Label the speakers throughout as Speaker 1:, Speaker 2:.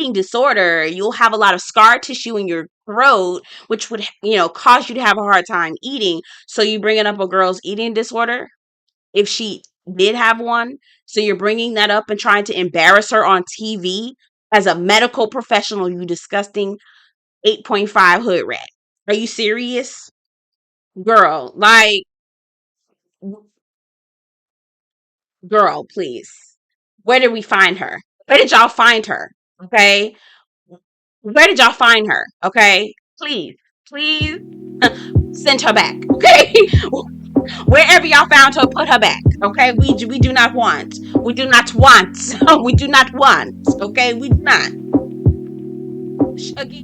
Speaker 1: eating disorder, you'll have a lot of scar tissue in your throat, which would, cause you to have a hard time eating. So you bringing up a girl's eating disorder if she did have one. So you're bringing that up and trying to embarrass her on TV as a medical professional, you disgusting 8.5 hood rat. Are you serious? Girl, like, girl, please. Where did we find her? Where did y'all find her? Okay. Where did y'all find her? Okay. Please, please send her back. Okay. Wherever y'all found her, put her back. Okay. We do not want. We do not want. We do not want. Okay. We do not. Shuggy.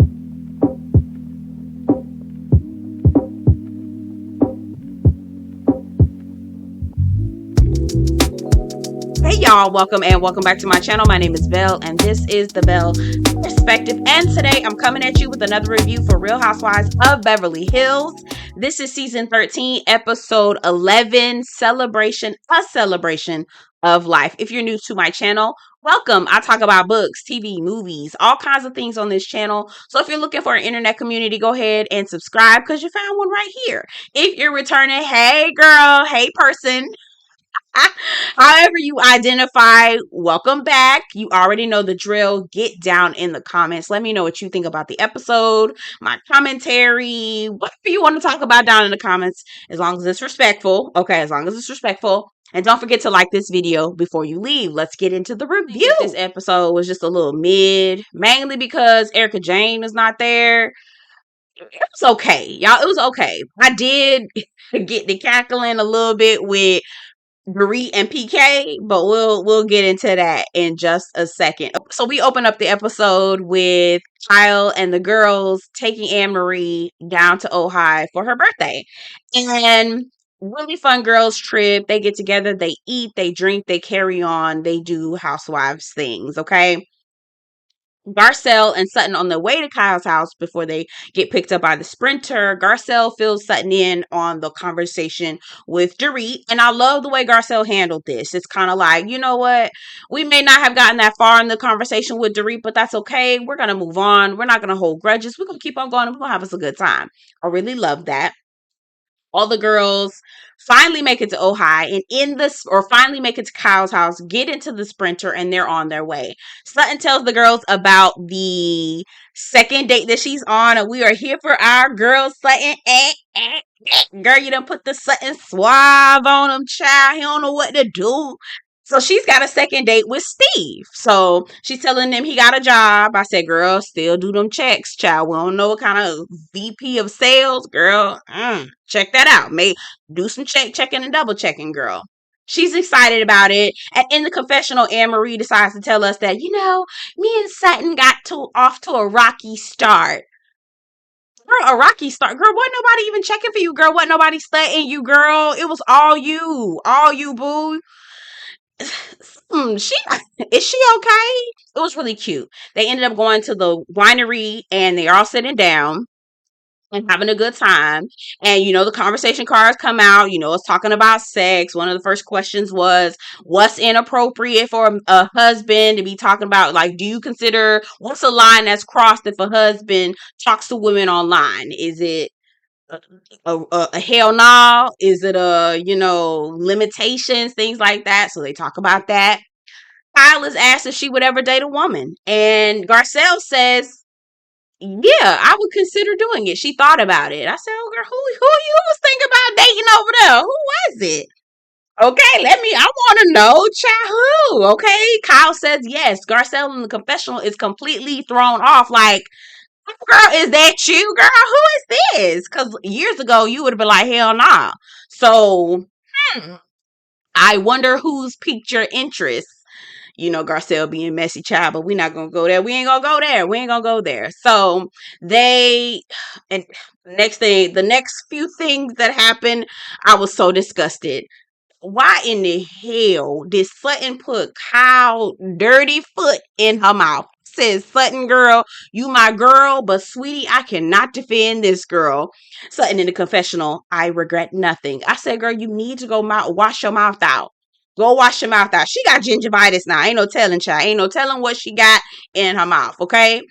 Speaker 1: Hey y'all, welcome back to my channel. My name is Belle and this is the Belle Perspective, and today I'm coming at you with another review for Real Housewives of Beverly Hills. This is season 13, episode 11, a celebration of life. If you're new to my channel, welcome. I talk about books, TV, movies, all kinds of things on this channel. So if you're looking for an internet community, go ahead and subscribe because you found one right here. If you're returning, hey girl, hey person, however you identify, welcome back. You already know the drill. Get down in the comments. Let me know what you think about the episode, my commentary, whatever you want to talk about down in the comments, as long as it's respectful. Okay, as long as it's respectful. And don't forget to like this video before you leave. Let's get into the review. This episode was just a little mid, mainly because Erica Jane was not there. It was okay, y'all. It was okay. I did get the cackling a little bit with Dorit and PK, but we'll get into that in just a second. So we open up the episode with Kyle and the girls taking Annemarie down to Ojai for her birthday. And really fun girls trip. They get together, they eat, they drink, they carry on, they do housewives things, okay? Garcelle and Sutton on the way to Kyle's house before they get picked up by the sprinter. Garcelle fills Sutton in on the conversation with Dorit. And I love the way Garcelle handled this. It's kind of like, you know what? We may not have gotten that far in the conversation with Dorit, but that's okay. We're going to move on. We're not going to hold grudges. We're going to keep on going and we're going to have us a good time. I really love that. All the girls finally make it to Ojai finally make it to Kyle's house, get into the sprinter, and they're on their way. Sutton tells the girls about the second date that she's on, and we are here for our girl Sutton. Girl, you done put the Sutton suave on him, child. He don't know what to do. So she's got a second date with Steve. So she's telling them he got a job. I said, girl, still do them checks, child. We don't know what kind of VP of sales, girl. Check that out. May do some checking and double checking, girl. She's excited about it. And in the confessional, Annemarie decides to tell us that, me and Sutton got off to a rocky start. Girl, a rocky start. Girl, wasn't nobody even checking for you, girl. Wasn't nobody studying you, girl. It was all you. All you, boo. She is she okay? It was really cute. They ended up going to the winery and they all sitting down and having a good time. And the conversation cards come out, it's talking about sex. One of the first questions was, what's inappropriate for a husband to be talking about? Like, do you consider, what's a line that's crossed if a husband talks to women online? Is it a hell no? Is it limitations, things like that? So they talk about that. Kyle is asked if she would ever date a woman, and Garcelle says, "Yeah, I would consider doing it." She thought about it. I said, "Oh, girl, who you was thinking about dating over there? Who was it?" Okay, I want to know, child, who? Okay, Kyle says yes. Garcelle in the confessional is completely thrown off, like, girl, is that you, girl? Who is this? Because years ago, you would have been like, hell nah. So, I wonder who's piqued your interest. Garcelle being messy child, but we're not going to go there. We ain't going to go there. We ain't going to go there. So, and the next few things that happened, I was so disgusted. Why in the hell did Sutton put Kyle dirty foot in her mouth? Says, Sutton, girl, you my girl, but sweetie, I cannot defend this girl. Sutton in the confessional, I regret nothing. I said, girl, you need to go wash your mouth out. Go wash your mouth out. She got gingivitis now. Ain't no telling, child. Ain't no telling what she got in her mouth, okay?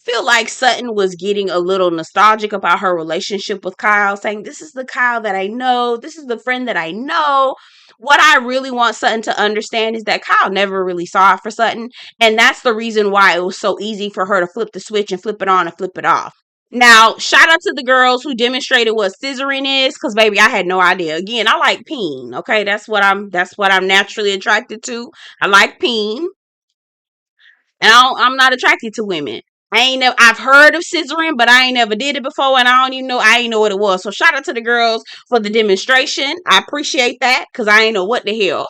Speaker 1: Feel like Sutton was getting a little nostalgic about her relationship with Kyle, saying, this is the Kyle that I know. This is the friend that I know. What I really want Sutton to understand is that Kyle never really saw it for Sutton. And that's the reason why it was so easy for her to flip the switch and flip it on and flip it off. Now, shout out to the girls who demonstrated what scissoring is, because baby, I had no idea. Again, I like peen. Okay, that's what I'm naturally attracted to. I like peen. And I'm not attracted to women. I've heard of scissoring, but I ain't never did it before, and I ain't know what it was. So shout out to the girls for the demonstration. I appreciate that, because I ain't know what the hell.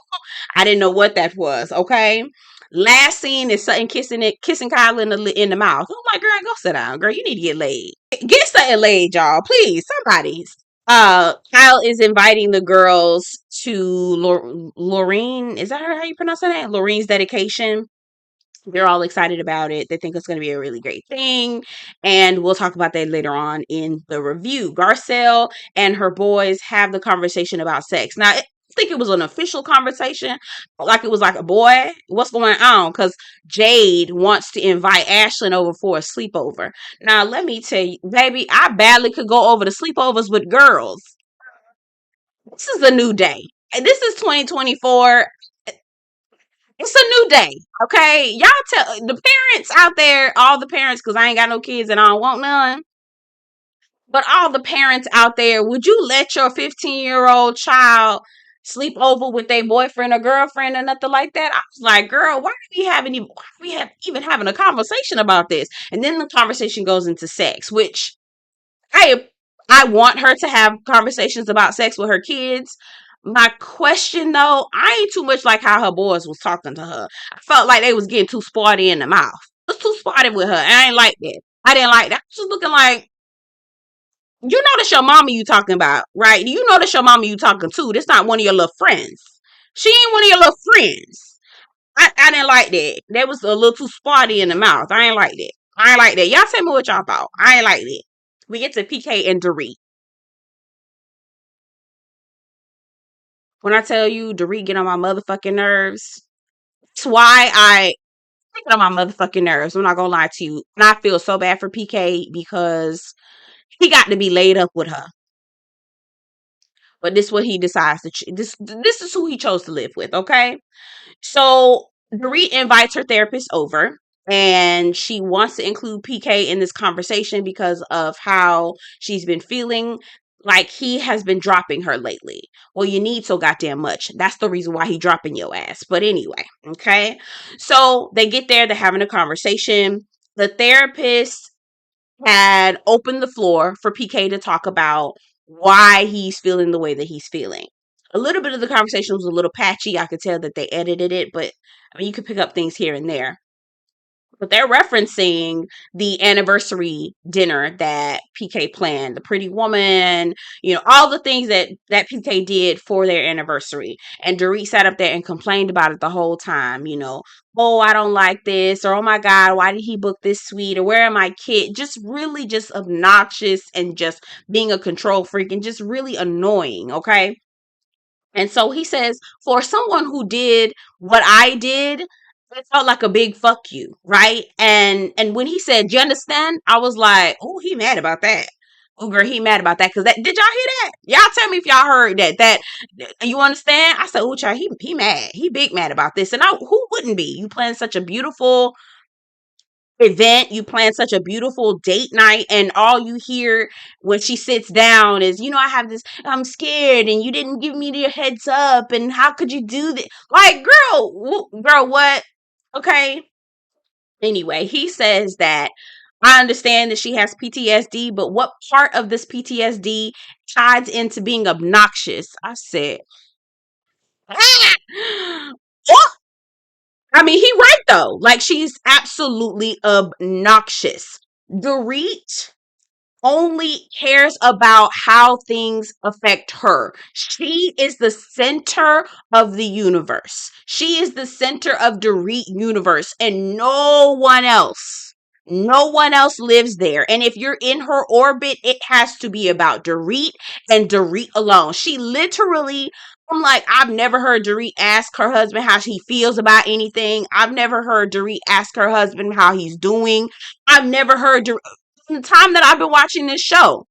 Speaker 1: I didn't know what that was, okay? Last scene is Sutton kissing Kyle in the mouth. I'm like, girl, go sit down, girl. You need to get laid. Get Sutton laid, y'all. Please, somebody. Kyle is inviting the girls to Lorene. Is that how you pronounce that? Lorene's dedication. They're all excited about it. They think it's going to be a really great thing. And we'll talk about that later on in the review. Garcelle and her boys have the conversation about sex. Now, I think it was an official conversation, like it was like a boy. What's going on? Because Jade wants to invite Ashlyn over for a sleepover. Now, let me tell you, baby, I badly could go over to sleepovers with girls. This is a new day. This is 2024. It's a new day, okay? Y'all tell the parents out there, all the parents, because I ain't got no kids and I don't want none. But all the parents out there, would you let your 15-year-old child sleep over with a boyfriend or girlfriend or nothing like that? I was like, girl, why are we even having a conversation about this? And then the conversation goes into sex, which I I want her to have conversations about sex with her kids. My question though, I ain't too much like how her boys was talking to her. I felt like they was getting too sporty in the mouth. It was too sporty with her. I ain't like that. I didn't like that. I was just looking like, you know that's your mama you talking about, right? You know that's your mama you talking to. This not one of your little friends. She ain't one of your little friends. I didn't like that. That was a little too sporty in the mouth. I ain't like that. I ain't like that. Y'all tell me what y'all thought. I ain't like that. We get to PK and Dorit. When I tell you Dorit get on my motherfucking nerves, that's why I get on my motherfucking nerves. I'm not gonna lie to you. And I feel so bad for PK because he got to be laid up with her. But this is what he decides to. This is who he chose to live with. Okay. So Dorit invites her therapist over, and she wants to include PK in this conversation because of how she's been feeling like he has been dropping her lately. Well, you need so goddamn much. That's the reason why he dropping your ass. But anyway, okay. So they get there, they're having a conversation. The therapist had opened the floor for PK to talk about why he's feeling the way that he's feeling. A little bit of the conversation was a little patchy. I could tell that they edited it, but I mean, you could pick up things here and there. But they're referencing the anniversary dinner that PK planned, the pretty woman, all the things that PK did for their anniversary. And Dorit sat up there and complained about it the whole time, oh, I don't like this, or oh my God, why did he book this suite, or where are my kids? Just really just obnoxious and just being a control freak and just really annoying, okay? And so he says, for someone who did what I did, it felt like a big fuck you, right? And when he said, "You understand?" I was like, "Oh, he mad about that." Oh, girl, he mad about that because that. Did y'all hear that? Y'all tell me if y'all heard that. That you understand? I said, "Oh, child, he mad. He big mad about this." And who wouldn't be? You plan such a beautiful event, you plan such a beautiful date night, and all you hear when she sits down is, I have this, I'm scared, and you didn't give me the heads up, and how could you do that? Like, girl, what? Okay. Anyway, he says that I understand that she has PTSD, but what part of this PTSD ties into being obnoxious? I said, ah! What? I mean, he right though. Like, she's absolutely obnoxious. Dorit only cares about how things affect her. She is the center of the universe. She is the center of Dorit universe, and no one else lives there. And if you're in her orbit, it has to be about Dorit and Dorit alone. She literally I'm like, I've never heard Dorit ask her husband how she feels about anything. I've never heard Dorit ask her husband how he's doing. I've never heard Dorit, in the time that I've been watching this show,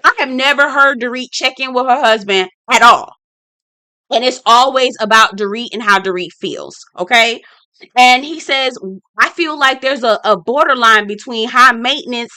Speaker 1: I have never heard Dorit check in with her husband at all. And it's always about Dorit and how Dorit feels. Okay. And he says, I feel like there's a borderline between high maintenance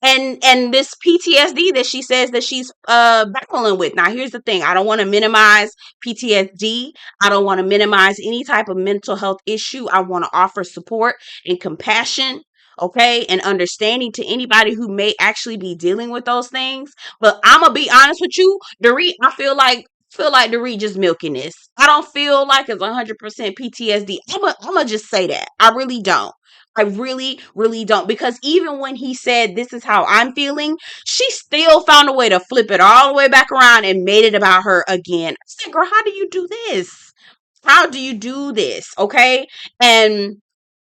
Speaker 1: and this PTSD that she says that she's battling with. Now, here's the thing. I don't want to minimize PTSD. I don't want to minimize any type of mental health issue. I want to offer support and compassion, okay, and understanding to anybody who may actually be dealing with those things. But I'm gonna be honest with you, Dorit, I feel like Dorit just milking this. I don't feel like it's 100% PTSD. I'm gonna just say that. I really don't. I really, really don't. Because even when he said, this is how I'm feeling, she still found a way to flip it all the way back around and made it about her again. I said, girl, how do you do this? How do you do this? Okay. And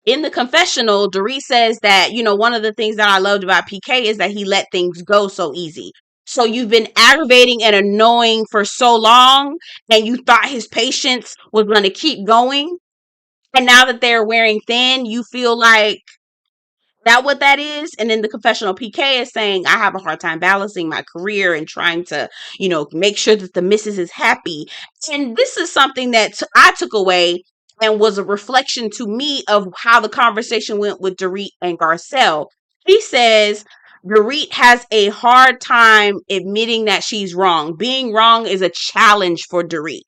Speaker 1: in the confessional, Dorit says that, one of the things that I loved about PK is that he let things go so easy. So you've been aggravating and annoying for so long, and you thought his patience was going to keep going. And now that they're wearing thin, you feel like that what that is. And then the confessional, PK is saying, I have a hard time balancing my career and trying to, make sure that the missus is happy. And this is something that I took away and was a reflection to me of how the conversation went with Dorit and Garcelle. He says Dorit has a hard time admitting that she's wrong. Being wrong is a challenge for Dorit.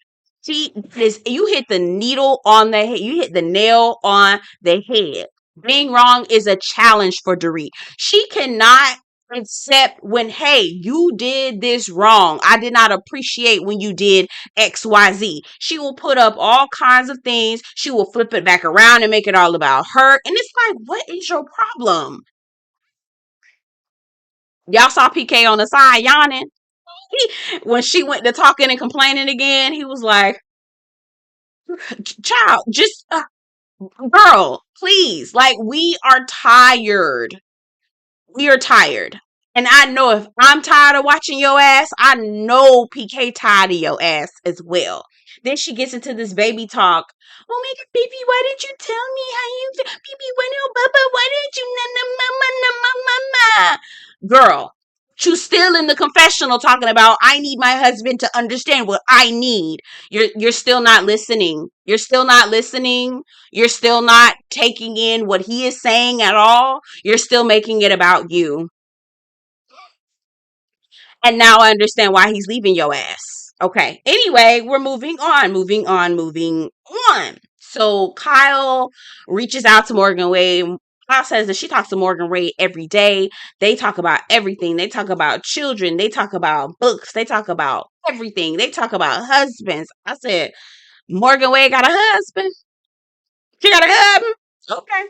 Speaker 1: You hit the needle on the head. You hit the nail on the head. Being wrong is a challenge for Dorit. She cannot accept when, hey, you did this wrong. I did not appreciate when you did XYZ. She will put up all kinds of things. She will flip it back around and make it all about her. And it's like, what is your problem? Y'all saw PK on the side yawning. When she went to talking and complaining again, he was like, child, just, girl, please. Like, we are tired. We are tired. And I know if I'm tired of watching your ass, I know PK tired of your ass as well. Then she gets into this baby talk. Oh my god, baby, why didn't you tell me how you feel? Baby, why didn't you na na mama? Girl, you still in the confessional talking about I need my husband to understand what I need. You're still not listening. You're still not listening. You're still not taking in what he is saying at all. You're still making it about you. And now I understand why he's leaving your ass. Okay. Anyway, we're moving on, moving on, moving on. So Kyle reaches out to Morgan Wade. Kyle says that she talks to Morgan Wade every day. They talk about everything. They talk about children. They talk about books. They talk about everything. They talk about husbands. I said, Morgan Wade got a husband. She got a husband. Okay.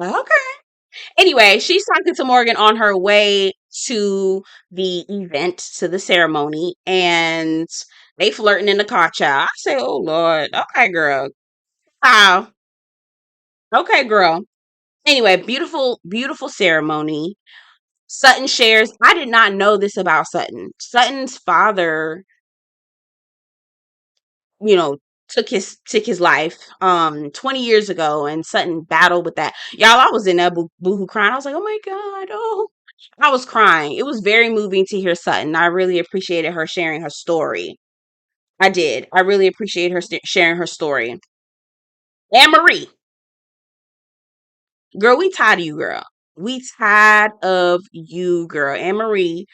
Speaker 1: Okay. Anyway, she's talking to Morgan on her way to the event, to the ceremony, and they flirting in the car, child. I say, oh Lord, okay, girl. Wow. Okay, girl. Anyway, beautiful, beautiful ceremony. Sutton shares, I did not know this about Sutton. Sutton's father, you know, took his life 20 years ago, and Sutton battled with that. Y'all, I was in that boohoo crying. I was like, oh my God, oh. I was crying. It was very moving to hear Sutton. I really appreciated her sharing her story. I did. I really appreciate her sharing her story. Annemarie, girl, we tired of you, girl. We tired of you, girl. Annemarie,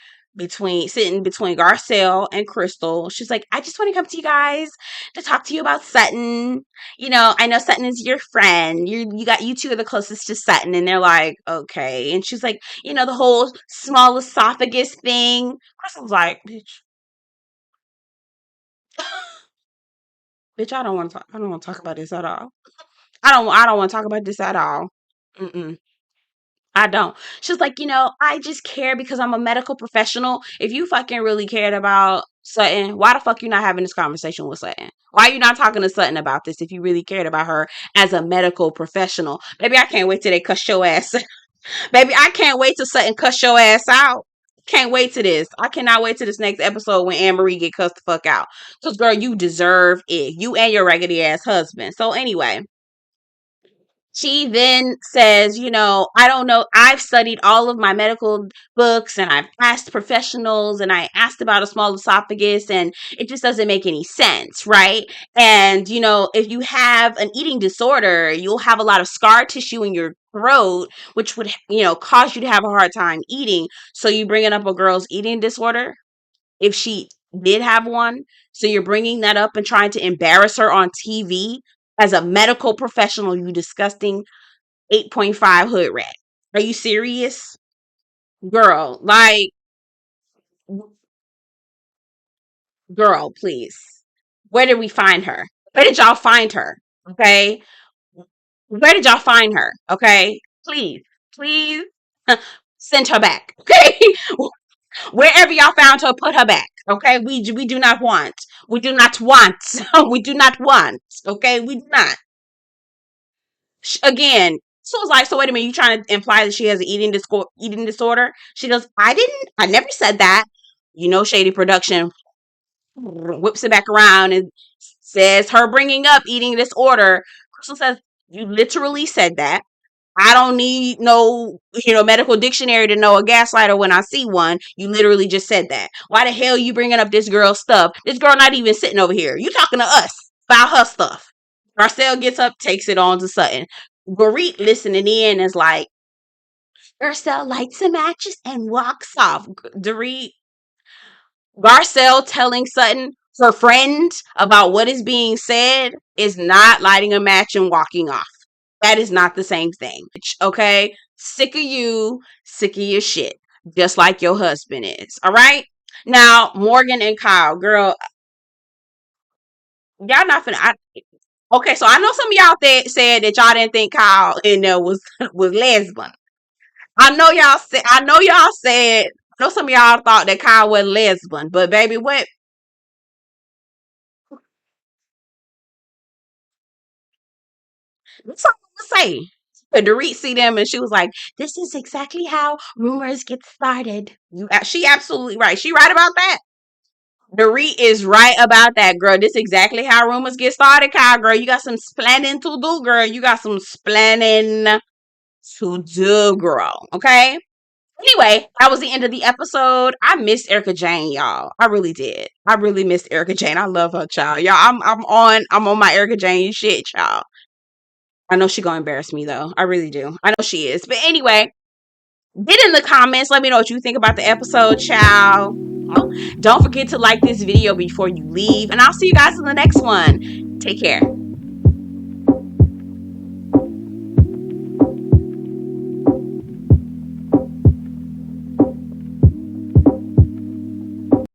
Speaker 1: sitting between Garcelle and Crystal. She's like, I just want to come to you guys to talk to you about Sutton. I know Sutton is your friend. You two are the closest to Sutton. And they're like, okay. And she's like, the whole small esophagus thing. Crystal's like, bitch, I don't want to talk. I don't want to talk about this at all. I don't want to talk about this at all. Mm-mm. I don't. She's like, I just care because I'm a medical professional. If you fucking really cared about Sutton, why the fuck you not having this conversation with Sutton? Why are you not talking to Sutton about this if you really cared about her as a medical professional? Baby, I can't wait till they cuss your ass. Baby, I can't wait till Sutton cuss your ass out. Can't wait to this. I cannot wait to this next episode when Annemarie get cussed the fuck out. Cause girl, you deserve it. You and your raggedy ass husband. So anyway, she then says, I don't know. I've studied all of my medical books and I've asked professionals and I asked about a small esophagus and it just doesn't make any sense, right? And, if you have an eating disorder, you'll have a lot of scar tissue in your throat, which would, cause you to have a hard time eating. So you bringing up a girl's eating disorder if she did have one. So you're bringing that up and trying to embarrass her on TV as a medical professional, you disgusting 8.5 hood rat. Are you serious? Girl, like, girl, please. Where did we find her? Where did y'all find her? Okay. Where did y'all find her? Okay. Please, please send her back. Okay. Wherever y'all found her, put her back. Okay. We do not want. We do not want. We do not want. Okay. We do not. Again, so it's like, so wait a minute, you trying to imply that she has an eating disorder? She goes, I never said that. Shady Production whips it back around and says her bringing up eating disorder. Crystal says, you literally said that. I don't need no, medical dictionary to know a gaslighter when I see one. You literally just said that. Why the hell you bringing up this girl's stuff? This girl not even sitting over here. You talking to us about her stuff. Garcelle gets up, takes it on to Sutton. Dorit listening in is like, Garcelle lights the matches and walks off. Dorit, Garcelle telling Sutton, her friend, about what is being said is not lighting a match and walking off. That is not the same thing. Okay? Sick of you, sick of your shit. Just like your husband is. All right? Now, Morgan and Kyle, girl, y'all not finna. Okay, so I know some of y'all said that y'all didn't think Kyle in there was lesbian. I know y'all said. I know y'all said. I know some of y'all thought that Kyle was lesbian, but baby, what? That's all I'm gonna say. But Dorit see them and she was like, "This is exactly how rumors get started." She absolutely right. She right about that. Dorit is right about that, girl. This is exactly how rumors get started, Kyle. Girl, you got some splaining to do, girl. You got some splaining to do, girl. Okay. Anyway, that was the end of the episode. I miss Erica Jane, y'all. I really did. I really miss Erica Jane. I love her, child. Y'all, I'm on my Erica Jane shit, child. I know she gonna embarrass me though. I really do. I know she is. But anyway, get in the comments. Let me know what you think about the episode, child. Well, don't forget to like this video before you leave. And I'll see you guys in the next one. Take care.